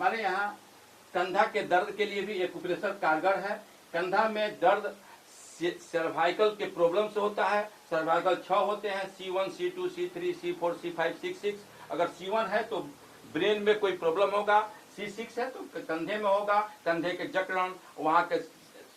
हमारे यहाँ कंधा के दर्द के लिए भी एक्यूप्रेशर कारगर है। कंधा में दर्द सर्वाइकल के प्रॉब्लम से होता है। सर्वाइकल 6 होते हैं, C1, C2, C3, C4, C5, C6। अगर C1 है तो ब्रेन में कोई प्रॉब्लम होगा, C6 है तो कंधे में होगा, कंधे के जकड़न, वहाँ के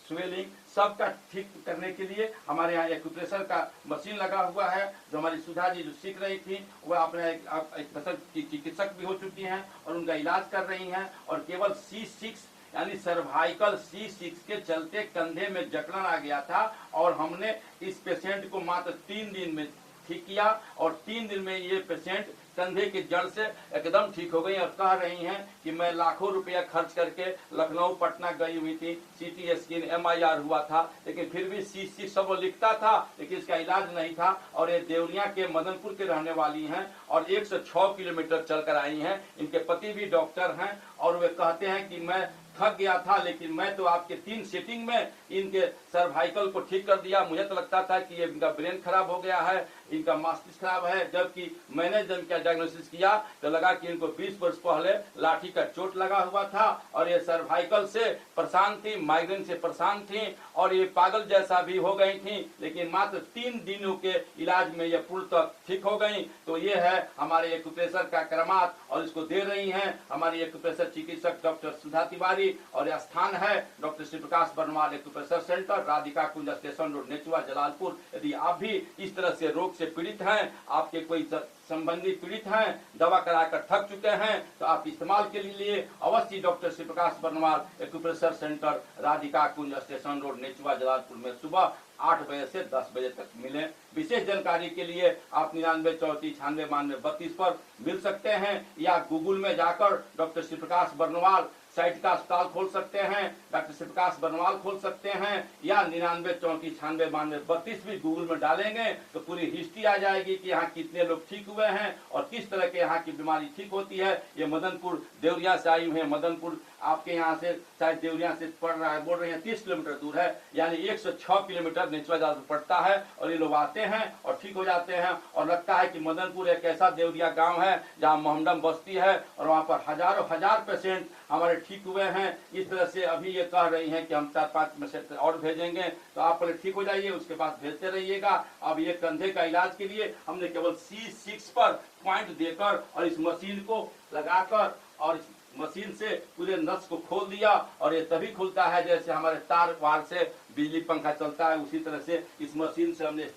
स्वेलिंग सबका ठीक करने के लिए हमारे यहाँ एक्यूप्रेशर का मशीन लगा हुआ है। जो हमारी सुधा जी जो सीख रही थी वह अपने एक चिकित्सक भी हो चुकी हैं और उनका इलाज कर रही हैं। और केवल C6 यानी सर्वाइकल C6 के चलते कंधे में जकड़न आ गया था और हमने इस पेशेंट को मात्र 3 दिन में ठीक किया और 3 दिन में ये पेशेंट कंधे की जड़ से एकदम ठीक हो गई और कह रही हैं कि मैं लाखों रुपया खर्च करके लखनऊ पटना गई हुई थी, CT स्कैन MIR हुआ था, लेकिन फिर भी C6 सब लिखता था लेकिन इसका इलाज नहीं था। और ये देवरिया के मदनपुर के रहने वाली हैं और 106 किलोमीटर चलकर आई हैं। इनके पति भी डॉक्टर हैं और वे कहते हैं कि मैं थक गया था लेकिन मैं तो आपके 3 सीटिंग में इनके सर्वाइकल को ठीक कर दिया। मुझे तो लगता था कि ये इनका ब्रेन खराब हो गया है, इनका मस्तिष्क खराब है। जबकि मैंने जब इनका डायग्नोसिस किया तो लगा कि इनको 20 वर्ष पहले लाठी का चोट लगा हुआ था और ये सर्वाइकल से परेशान थी, माइग्रेन से परेशान थी और ये पागल जैसा भी हो गई थी। लेकिन मात्र 3 दिनों के इलाज में ये पूर्णतः ठीक हो गई। तो ये है हमारे एक्यूप्रेशर का करामात और इसको दे रही हैं हमारी एक्यूप्रेशर चिकित्सक डॉक्टर सुधा तिवारी। और यह स्थान है doctor Shri Prakash Barnwal acupressure centre, Radhika कुंज स्टेशन रोड, नेचुआ, जलालपुर। यदि आप भी इस तरह से रोग से पीड़ित हैं, आपके कोई संबंधी पीड़ित हैं, दवा कराकर थक चुके हैं, तो आप इस्तेमाल के लिए अवश्य doctor Shri Prakash Barnwal acupressure centre, Radhika कुंज स्टेशन रोड, नेचुआ, जलालपुर में सुबह 8 बजे से 10 बजे तक मिले। विशेष जानकारी के लिए आप 99 34 96 92 32 पर मिल सकते हैं या गूगल में जाकर डॉक्टर श्री प्रकाश बर्नवाल साइट का अस्पताल खोल सकते हैं, डॉक्टर श्री प्रकाश बर्नवाल खोल सकते हैं या 99 34 96 92 32 भी गूगल में डालेंगे तो पूरी हिस्ट्री आ जाएगी कि यहाँ कितने लोग ठीक हुए हैं और किस तरह के यहाँ की बीमारी ठीक होती है। ये मदनपुर देवरिया से आई हुई है। मदनपुर आपके यहाँ से शायद देवरिया से पड़ रहा है, बोल रहे हैं 30 किलोमीटर दूर है, यानी 106 किलोमीटर नेचुआ पड़ता है। और ये लोग आते हैं और ठीक हो जाते हैं और लगता है कि मदनपुर एक ऐसा देवरिया गांव है जहां मोहम्मदम बस्ती है और वहां पर हजारों हजार पेशेंट हमारे ठीक हुए हैं। इस तरह से अभी ये कह रही हैं कि हम 4-5 पेशेंट और भेजेंगे, तो आप पहले ठीक हो जाइए, उसके बाद भेजते रहिएगा। अब ये कंधे का इलाज के लिए हमने केवल C6 पर पॉइंट देकर और इस मशीन को लगाकर और मशीन से पूरे नस को खोल दिया और ये तभी खुलता है जैसे हमारे तार वार से बिजली पंखा चलता है, उसी तरह से इस मशीन से हमने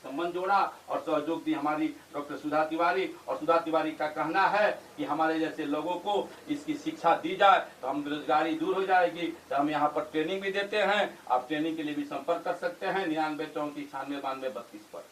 संबंध जोड़ा और सहयोग दी हमारी डॉक्टर सुधा तिवारी। और सुधा तिवारी का कहना है कि हमारे जैसे लोगों को इसकी शिक्षा दी जाए तो हम बेरोजगारी दूर हो जाएगी। तो हम यहाँ पर ट्रेनिंग भी देते हैं, आप ट्रेनिंग के लिए भी संपर्क कर सकते हैं 99 34 96 92 32 पर।